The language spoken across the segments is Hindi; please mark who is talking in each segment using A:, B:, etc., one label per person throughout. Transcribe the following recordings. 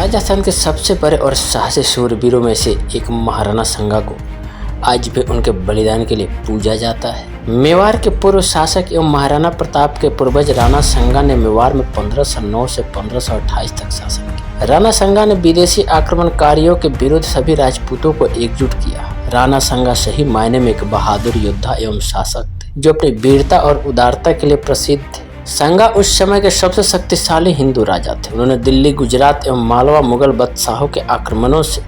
A: राजस्थान के सबसे बड़े और साहसी शूरवीरों में से एक महाराणा संगा को आज भी उनके बलिदान के लिए पूजा जाता है। मेवाड़ के पूर्व शासक एवं महाराणा प्रताप के पूर्वज राणा संगा ने मेवाड़ में 1509 से 1528 तक शासन किया। राणा संगा ने विदेशी आक्रमणकारियों के विरुद्ध सभी राजपूतों को एकजुट किया। राणा संगा सही मायने में एक बहादुर योद्धा एवं शासक थे, जो अपनी वीरता और उदारता के लिए प्रसिद्ध थे। संगा उस समय के सबसे शक्तिशाली हिंदू राजा थे। उन्होंने दिल्ली, गुजरात एवं मालवा मुगल बादशाहों के आक्रमणों से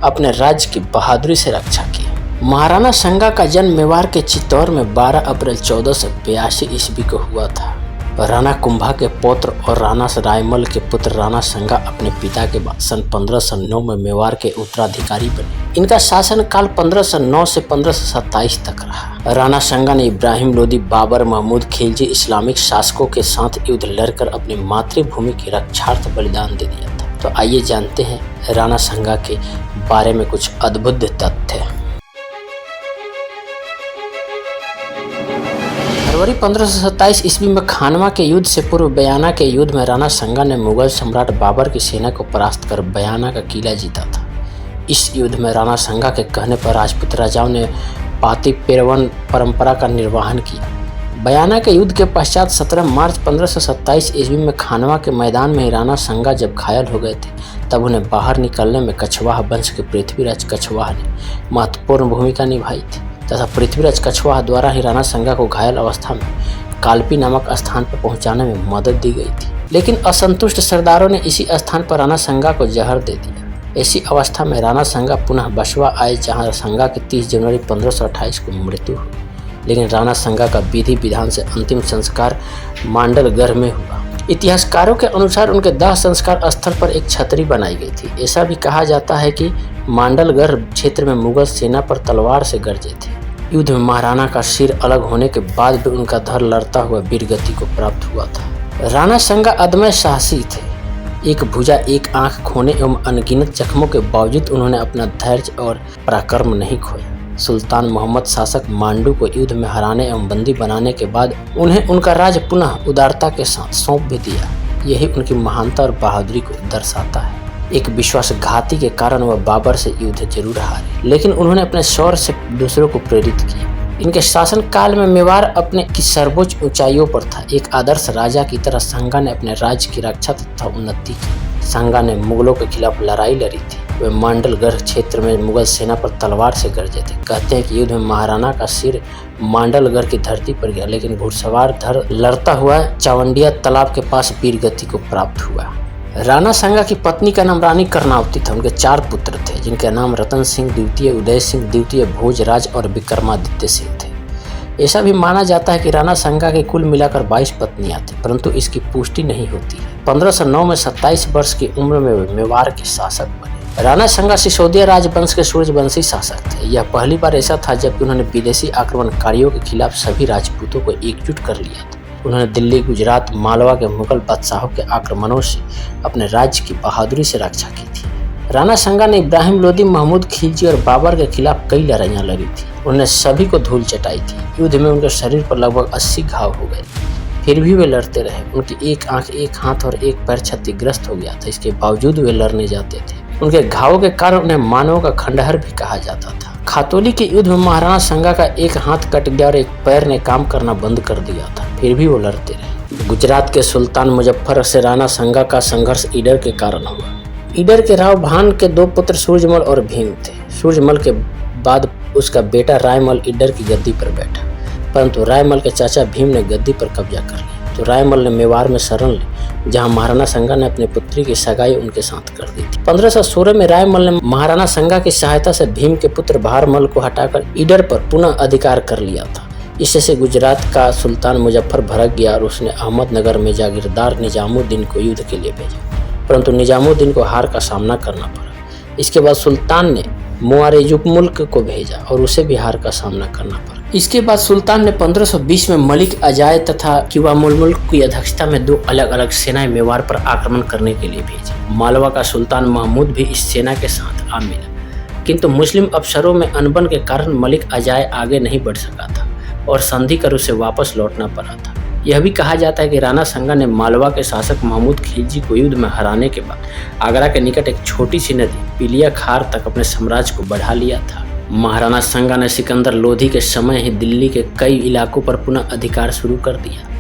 A: अपने राज्य की बहादुरी से रक्षा की। महाराणा संगा का जन्म मेवाड़ के चित्तौड़ में 12 अप्रैल 1482 ईस्वी को हुआ था। राणा कुंभा के पौत्र और राणा रायमल के पुत्र राणा संगा अपने पिता के बाद सन 1509 में मेवाड़ के उत्तराधिकारी बने। इनका शासन काल 1509 से 1527 तक रहा। राणा संगा ने इब्राहिम लोदी, बाबर, महमूद खिलजी इस्लामिक शासकों के साथ युद्ध लड़कर अपनी मातृभूमि की रक्षार्थ बलिदान दे दिया था। तो आइए जानते हैं राणा संगा के बारे में कुछ अद्भुत तथ्य। फरवरी 1527 ईस्वी में खानवा के युद्ध से पूर्व बयाना के युद्ध में राणा संगा ने मुगल सम्राट बाबर की सेना को परास्त कर बयाना का किला जीता था। इस युद्ध में राणा संगा के कहने पर राजपूत राजाओं ने पाती पेरवन परंपरा का निर्वहन किया। बयाना के युद्ध के पश्चात 17 मार्च 1527 ईस्वी में खानवा के मैदान में राणा संगा जब घायल हो गए थे, तब उन्हें बाहर निकलने में कछवाहा वंश के पृथ्वीराज कछवाहा ने महत्वपूर्ण भूमिका निभाई थी तथा पृथ्वीराज कछवाहा द्वारा ही राणा संगा को घायल अवस्था में कालपी नामक स्थान पर पहुंचाने में मदद दी गई थी। लेकिन असंतुष्ट सरदारों ने इसी स्थान पर राणा संगा को जहर दे दिया। ऐसी अवस्था में राणा संगा पुनः बसवा आए, जहां संगा की 30 जनवरी 1528 को मृत्यु हुई। लेकिन राणा संगा का विधि विधान से अंतिम संस्कार मांडलगढ़ में हुआ। इतिहासकारों के अनुसार उनके दाह संस्कार स्थल पर एक छतरी बनाई गई थी। ऐसा भी कहा जाता है कि मांडलगढ़ क्षेत्र में मुगल सेना पर तलवार से गरजे थे। युद्ध में महाराणा का सिर अलग होने के बाद भी उनका धड़ लड़ता हुआ वीरगति को प्राप्त हुआ था। राणा संगा अदम्य साहसी थे। एक भुजा, एक आंख खोने एवं अनगिनत जख्मों के बावजूद उन्होंने अपना धैर्य और पराक्रम नहीं खोया। सुल्तान मोहम्मद शासक मांडू को युद्ध में हराने एवं बंदी बनाने के बाद उन्हें उनका राज पुनः उदारता के साथ सौंप भी दिया। यही उनकी महानता और बहादुरी को दर्शाता है। एक विश्वासघाती के कारण वह बाबर से युद्ध जरूर हारे, लेकिन उन्होंने अपने शौर्य से दूसरों को प्रेरित किया। इनके शासन काल में मेवाड़ अपने की सर्वोच्च ऊंचाइयों पर था। एक आदर्श राजा की तरह संगा ने अपने राज्य की रक्षा तथा उन्नति की। संगा ने मुगलों के खिलाफ लड़ाई लड़ी थी। वे मांडलगढ़ क्षेत्र में मुगल सेना पर तलवार से गरजे थे। कहते हैं कि युद्ध में महाराणा का सिर मांडलगढ़ की धरती पर गया, लेकिन घुड़सवार धड़ लड़ता हुआ चावंडिया तालाब के पास वीरगति को प्राप्त हुआ। राणा संगा की पत्नी का नाम रानी कर्णावती था। उनके 4 पुत्र थे, जिनके नाम रतन सिंह द्वितीय, उदय सिंह द्वितीय, भोजराज और विक्रमादित्य सिंह थे। ऐसा भी माना जाता है कि राणा संगा के कुल मिलाकर 22 पत्नियां थी, परंतु इसकी पुष्टि नहीं होती है। 1509 में 27 वर्ष की उम्र में वे मेवाड़ के शासक बने। राणा संगा सिसोदिया राजवंश के सूर्यवंशी शासक थे। यह पहली बार ऐसा था जबकि उन्होंने विदेशी आक्रमणकारियों के खिलाफ सभी राजपूतों को एकजुट कर लिया था। उन्होंने दिल्ली, गुजरात, मालवा के मुगल बादशाहों के आक्रमणों से अपने राज्य की बहादुरी से रक्षा की थी। राणा संगा ने इब्राहिम लोदी, महमूद खिलजी और बाबर के खिलाफ कई लड़ाइयाँ लड़ी थी। उन्होंने सभी को धूल चटाई थी। युद्ध में उनके शरीर पर लगभग 80 घाव हो गए, फिर भी वे लड़ते रहे। उनकी एक आंख, एक हाथ और एक पैर क्षतिग्रस्त हो गया था। इसके बावजूद वे लड़ने जाते थे। उनके घावों के कारण उन्हें मानव का खंडहर भी कहा जाता था। खातौली के युद्ध में महाराणा संगा का एक हाथ कट गया और एक पैर ने काम करना बंद कर दिया था, फिर भी वो लड़ते रहे। गुजरात के सुल्तान मुजफ्फर से राणा संगा का संघर्ष ईडर के कारण हुआ। ईडर के राव भान के 2 पुत्र सूरजमल और भीम थे। सूरजमल के बाद उसका बेटा रायमल ईडर की गद्दी पर बैठा, परंतु रायमल के चाचा भीम ने गद्दी पर कब्जा कर लिया। तो रायमल ने मेवाड़ में शरण ली, जहां महाराणा संगा ने अपनी पुत्री की सगाई उनके साथ कर दी थी। 1516 में रायमल ने महाराणा संगा की सहायता से भीम के पुत्र भारमल को हटाकर ईडर पर पुनः अधिकार कर लिया था। इससे गुजरात का सुल्तान मुजफ्फर भड़क गया और उसने अहमदनगर में जागीरदार निजामुद्दीन को युद्ध के लिए भेजा, परंतु निजामुद्दीन को हार का सामना करना पड़ा। इसके बाद सुल्तान ने मुआरेजुक को भेजा और उसे भी हार का सामना करना पड़ा। इसके बाद सुल्तान ने 1520 में मलिक अजाय तथा किवामुल की अध्यक्षता में 2 अलग अलग सेनाएं मेवाड़ पर आक्रमण करने के लिए भेजी। मालवा का सुल्तान महमूद भी इस सेना के साथ आ मिला, किंतु मुस्लिम अफसरों में अनबन के कारण मलिक अजाय आगे नहीं बढ़ सका था और संधि कर उसे वापस लौटना पड़ा था। यह भी कहा जाता है कि राणा संगा ने मालवा के शासक महमूद खिलजी को युद्ध में हराने के बाद आगरा के निकट एक छोटी सी नदी पीलिया खार तक अपने साम्राज्य को बढ़ा लिया था। महाराणा संगा ने सिकंदर लोधी के समय ही दिल्ली के कई इलाकों पर पुनः अधिकार शुरू कर दिया।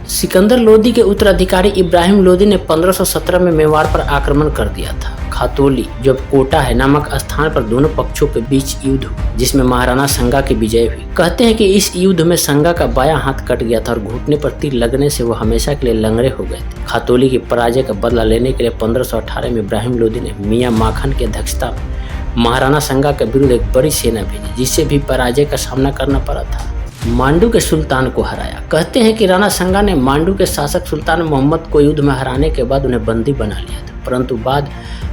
A: सिकंदर लोधी के उत्तराधिकारी इब्राहिम लोधी ने 1517 में मेवाड़ पर आक्रमण कर दिया था। खातौली जो कोटा है नामक स्थान पर दोनों पक्षों के बीच युद्ध हुआ, जिसमें महाराणा संगा की विजय हुई। कहते हैं कि इस युद्ध में संगा का बायां हाथ कट गया था और घुटने पर तीर लगने से वो हमेशा के लिए लंगड़े हो गए थे। खातौली की पराजय का बदला लेने के लिए 1518 में इब्राहिम लोधी ने मियां माखन की अध्यक्षता में महाराणा संगा के विरुद्ध एक बड़ी सेना भेजी, जिससे भी पराजय का सामना करना पड़ा था। मांडू के सुल्तान को हराया। कहते हैं कि राणा संगा ने मांडू के शासक सुल्तान मोहम्मद को युद्ध में हराने के बाद उन्हें बंदी बना लिया था, परंतु बाद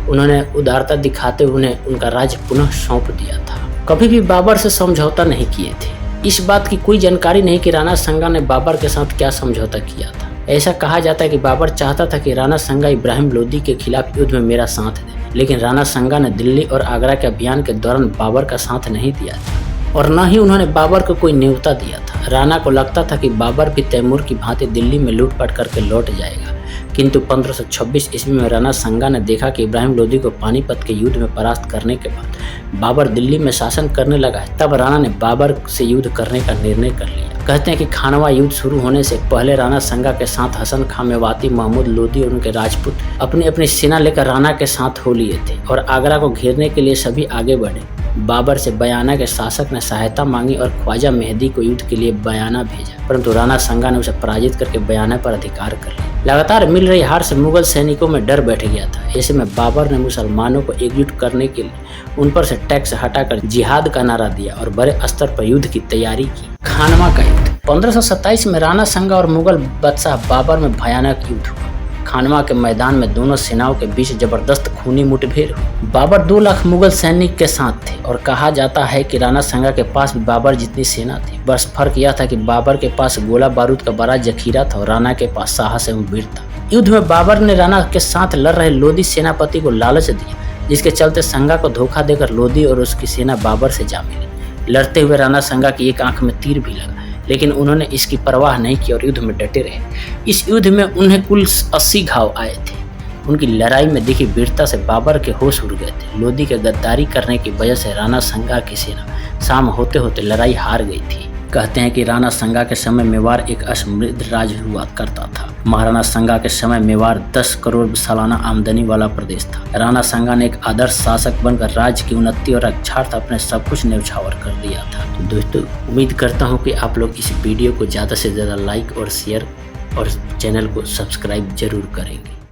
A: उन्होंने उदारता दिखाते हुए उन्हें उनका राज्य पुनः सौंप दिया था। कभी भी बाबर से समझौता नहीं किए थे। इस बात की कोई जानकारी नहीं कि राणा संगा ने बाबर के साथ क्या समझौता किया था। ऐसा कहा जाता है कि बाबर चाहता था कि राणा संगा इब्राहिम लोधी के खिलाफ युद्ध में मेरा साथ दे, लेकिन राणा संगा ने दिल्ली और आगरा के अभियान के दौरान बाबर का साथ नहीं दिया था और न ही उन्होंने बाबर को कोई न्योता दिया था। राणा को लगता था कि बाबर भी तैमूर की भांति दिल्ली में लूटपाट करके लौट जाएगा, किंतु 1526 ईस्वी में राणा संगा ने देखा कि इब्राहिम लोधी को पानीपत के युद्ध में परास्त करने के बाद बाबर दिल्ली में शासन करने लगा है। तब राणा ने बाबर से युद्ध करने का निर्णय कर लिया। कहते हैं कि खानवा युद्ध शुरू होने से पहले राणा संगा के साथ हसन खां, मेवाती, महमूद लोधी और उनके राजपूत अपनी अपनी सेना लेकर राणा के साथ हो लिए थे और आगरा को घेरने के लिए सभी आगे बढ़े। बाबर से बयाना के शासक ने सहायता मांगी और ख्वाजा मेहदी को युद्ध के लिए बयाना भेजा, परंतु राणा संगा ने उसे पराजित करके बयाना पर अधिकार कर लिया। लगातार मिल रही हार से मुगल सैनिकों में डर बैठ गया था। ऐसे में बाबर ने मुसलमानों को एकजुट करने के लिए उन पर से टैक्स हटाकर जिहाद का नारा दिया और बड़े स्तर पर युद्ध की तैयारी की। खानवा का युद्ध 1527 में राणा संगा और मुगल बादशाह बाबर में भयानक युद्ध हुआ। खानवा के मैदान में दोनों सेनाओं के बीच जबरदस्त खूनी मुठभेड़ हुई। बाबर 2 लाख मुगल सैनिक के साथ थे और कहा जाता है कि राणा संगा के पास भी बाबर जितनी सेना थी। बस फर्क यह था कि बाबर के पास गोला बारूद का बड़ा जखीरा था और राणा के पास साहस एवं वीरता। युद्ध में बाबर ने राणा के साथ लड़ रहे लोधी सेनापति को लालच दिया, जिसके चलते संगा को धोखा देकर लोधी और उसकी सेना बाबर से जा मिली। लड़ते हुए राणा संगा की एक आंख में तीर भी लगा, लेकिन उन्होंने इसकी परवाह नहीं की और युद्ध में डटे रहे। इस युद्ध में उन्हें कुल 80 घाव आए थे। उनकी लड़ाई में दिखी वीरता से बाबर के होश उड़ गए थे। लोधी के गद्दारी करने की वजह से राणा संगा की सेना शाम होते होते लड़ाई हार गई थी। कहते हैं कि राणा संगा के समय मेवाड़ एक समृद्ध राज्य हुआ करता था। महाराणा संगा के समय मेवाड़ 10 करोड़ सालाना आमदनी वाला प्रदेश था। राणा संगा ने एक आदर्श शासक बनकर राज्य की उन्नति और रक्षार्थ अपने सब कुछ न्यौछावर कर दिया था। तो दोस्तों, उम्मीद करता हूँ कि आप लोग इस वीडियो को ज़्यादा से ज़्यादा लाइक और शेयर और चैनल को सब्सक्राइब जरूर करेंगे।